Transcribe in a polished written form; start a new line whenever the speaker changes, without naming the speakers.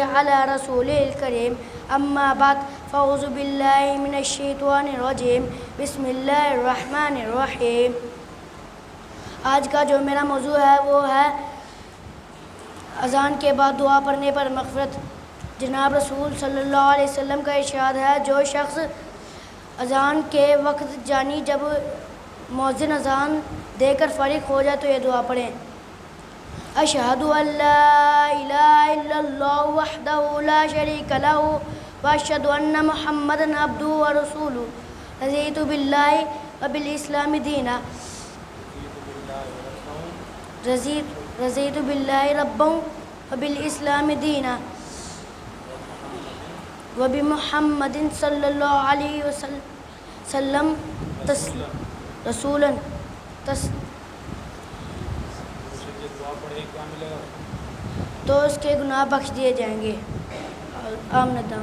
على رسول الكريم اما بعد فاعوذ بالله من الشیطان الرجیم بسم اللہ الرحمن الرحیم۔ آج کا جو میرا موضوع ہے وہ ہے اذان کے بعد دعا پڑھنے پر مغفرت۔ جناب رسول صلی اللہ علیہ وسلم کا ارشاد ہے، جو شخص اذان کے وقت جانی جب مؤذن اذان دے کر فارغ ہو جائے تو یہ دعا پڑھیں: اشہد ان لا الہ الا اللہ وحدہ لا شریک لہ واشہد ان محمدا عبدہ ورسولہ رضیت باللہ وبالاسلام دینا رضیت باللہ ربا وبالاسلام دینا وبمحمد صلی اللہ علیہ وسلم رسولا تو اس کے گناہ بخش دیے جائیں گے۔ آمین۔